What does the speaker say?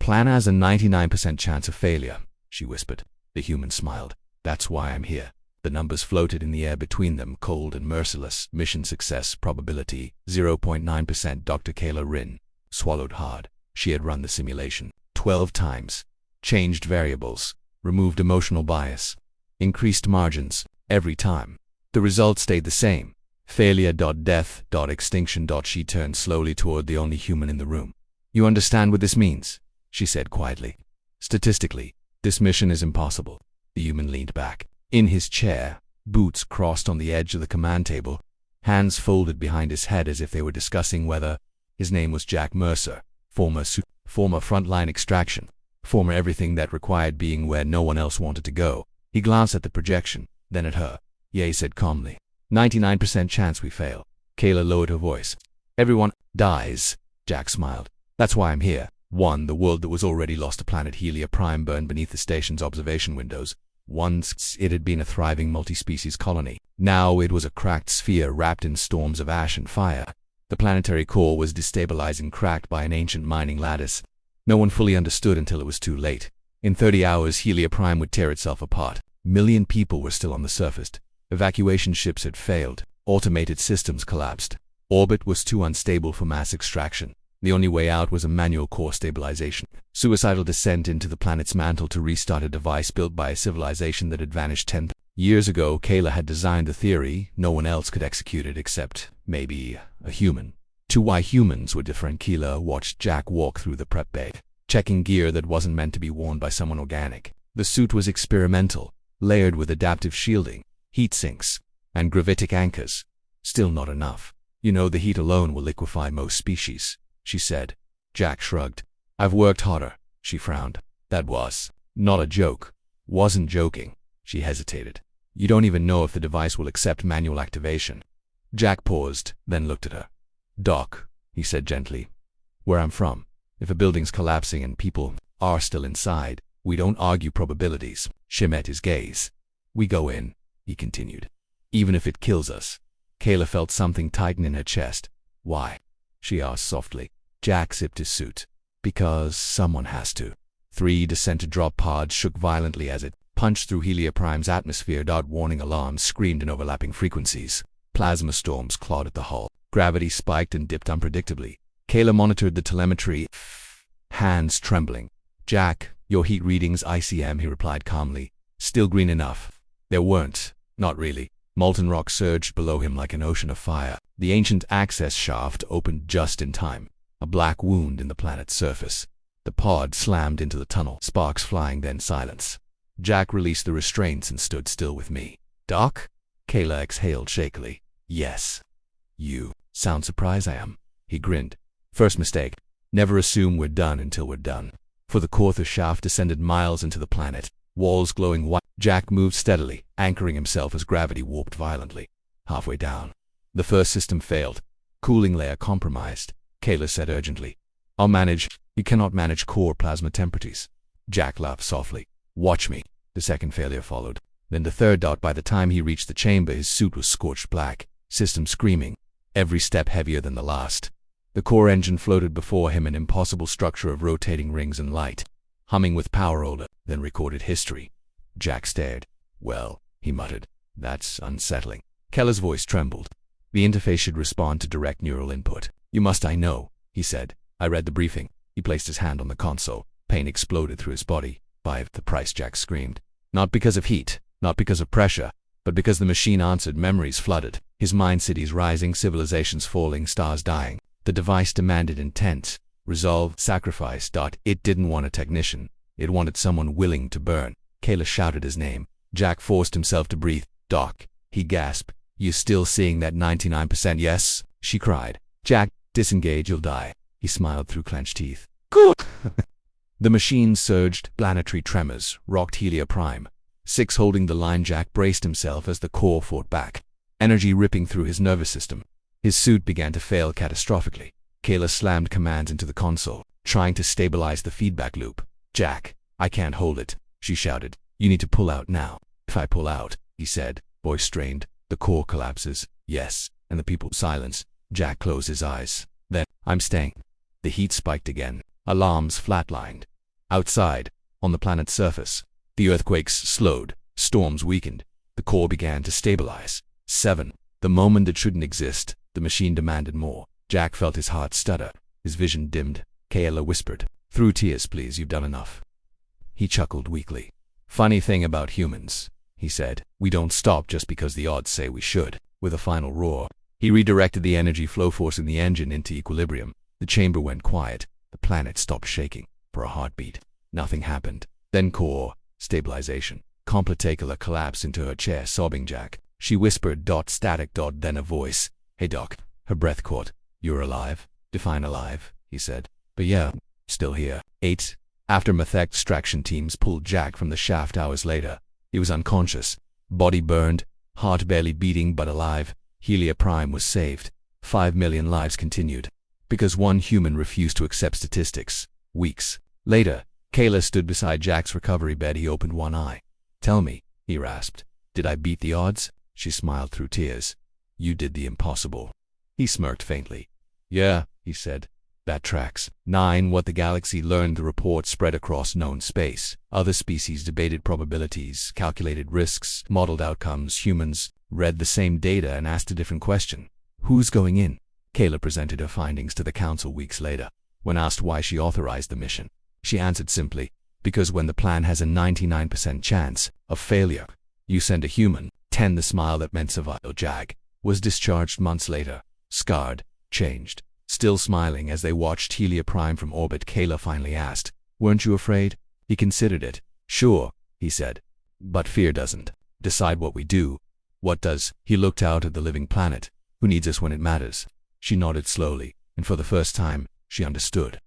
plan has a 99% chance of failure, she whispered. The human smiled. That's why I'm here. The numbers floated in the air between them, cold and merciless. Mission success probability 0.9%. Dr. Kayla Rin swallowed hard. She had run the simulation 12 times, changed variables, removed emotional bias, increased margins every time. The result stayed the same. Failure. Death. Extinction. She turned slowly toward the only human in the room. You understand what this means? She said quietly. Statistically, this mission is impossible. The human leaned back in his chair, boots crossed on the edge of the command table, hands folded behind his head as if they were discussing whether his name was Jack Mercer, former frontline extraction, former everything that required being where no one else wanted to go. He glanced at the projection, then at her. Yeah, he said calmly. 99% chance we fail. Kayla lowered her voice. Everyone dies. Jack smiled. That's why I'm here. 1. The world that was already lost to planet Helia Prime burned beneath the station's observation windows. Once it had been a thriving multi-species colony. Now it was a cracked sphere wrapped in storms of ash and fire. The planetary core was destabilizing, cracked by an ancient mining lattice. No one fully understood until it was too late. In 30 hours, Helia Prime would tear itself apart. Million people were still on the surface. Evacuation ships had failed. Automated systems collapsed. Orbit was too unstable for mass extraction. The only way out was a manual core stabilization. Suicidal descent into the planet's mantle to restart a device built by a civilization that had vanished 10 years ago. Kayla had designed the theory. No one else could execute it except, maybe, a human. To why humans were different. Kayla watched Jack walk through the prep bay, checking gear that wasn't meant to be worn by someone organic. The suit was experimental, layered with adaptive shielding, heat sinks, and gravitic anchors. Still not enough. You know, the heat alone will liquefy most species, she said. Jack shrugged. I've worked harder. She frowned. That was not a joke. Wasn't joking. She hesitated. You don't even know if the device will accept manual activation. Jack paused, then looked at her. Doc, he said gently, where I'm from, if a building's collapsing and people are still inside, we don't argue probabilities. She met his gaze. We go in, he continued. Even if it kills us. Kayla felt something tighten in her chest. Why? She asked softly. Jack sipped his suit. Because someone has to. 3 descent-to-drop pods shook violently as it punched through Helia Prime's atmosphere. Warning alarms screamed in overlapping frequencies. Plasma storms clawed at the hull. Gravity spiked and dipped unpredictably. Kayla monitored the telemetry, hands trembling. Jack, your heat readings ICM, he replied calmly. Still green enough. There weren't. Not really. Molten rock surged below him like an ocean of fire. The ancient access shaft opened just in time. A black wound in the planet's surface. The pod slammed into the tunnel, sparks flying, then silence. Jack released the restraints and stood still with me. Doc? Kayla exhaled shakily. Yes. You sound surprised I am. He grinned. First mistake. Never assume we're done until we're done. For the core, the shaft descended miles into the planet, walls glowing white. Jack moved steadily, anchoring himself as gravity warped violently. Halfway down, the first system failed. Cooling layer compromised. Kayla said urgently. I'll manage. You cannot manage core plasma temperatures. Jack laughed softly. Watch me. The second failure followed. Then the third. By the time he reached the chamber, his suit was scorched black, system screaming, every step heavier than the last. The core engine floated before him, an impossible structure of rotating rings and light, humming with power odor, then recorded history. Jack stared. Well, he muttered. That's unsettling. Keller's voice trembled. The interface should respond to direct neural input. You must, I know, he said. I read the briefing. He placed his hand on the console. Pain exploded through his body. By the price, Jack screamed. Not because of heat, not because of pressure, but because the machine answered. Memories flooded. His mind, cities rising, civilizations falling, stars dying. The device demanded intent, resolve, sacrifice. It didn't want a technician. It wanted someone willing to burn. Kayla shouted his name. Jack forced himself to breathe. Doc, he gasped. You still seeing that 99%? Yes, she cried. Jack, disengage, you'll die. He smiled through clenched teeth. Good. The machine surged. Planetary tremors rocked Helia Prime. 6 holding the line. Jack braced himself as the core fought back, energy ripping through his nervous system. His suit began to fail catastrophically. Kayla slammed commands into the console, trying to stabilize the feedback loop. Jack, I can't hold it, she shouted. You need to pull out now. If I pull out, he said, voice strained, the core collapses. Yes, and the people silence. Jack closed his eyes. Then, I'm staying. The heat spiked again. Alarms flatlined. Outside, on the planet's surface, the earthquakes slowed, storms weakened, the core began to stabilize. 7. The moment that shouldn't exist, the machine demanded more. Jack felt his heart stutter, his vision dimmed. Kayla whispered, "Through tears, please, you've done enough." He chuckled weakly. "Funny thing about humans," he said, "we don't stop just because the odds say we should." With a final roar, he redirected the energy flow force in the engine into equilibrium. The chamber went quiet. The planet stopped shaking. For a heartbeat, nothing happened. Then core stabilization. Kayla collapsed into her chair, sobbing. "Jack," she whispered. Static. Then a voice. "Hey, Doc." Her breath caught. "You're alive?" "Define alive," he said. "But yeah, still here." 8. Aftermath extraction teams pulled Jack from the shaft hours later. He was unconscious, body burned, heart barely beating but alive. Helia Prime was saved. 5 million lives continued. Because one human refused to accept statistics. Weeks later, Kayla stood beside Jack's recovery bed. He opened one eye. "Tell me," he rasped, "did I beat the odds?" She smiled through tears. "You did the impossible." He smirked faintly. "Yeah," he said. "That tracks." 9. What the galaxy learned. The report spread across known space. Other species debated probabilities, calculated risks, modeled outcomes. Humans read the same data and asked a different question. "Who's going in?" Kayla presented her findings to the council weeks later. When asked why she authorized the mission, she answered simply, "Because when the plan has a 99% chance of failure, you send a human." 10. The smile that meant survival. Jack was discharged months later, scarred, changed. Still smiling as they watched Helia Prime from orbit, Kayla finally asked, "Weren't you afraid?" He considered it. "Sure," he said. "But fear doesn't decide what we do. What does?" He looked out at the living planet. "Who needs us when it matters?" She nodded slowly, and for the first time, she understood.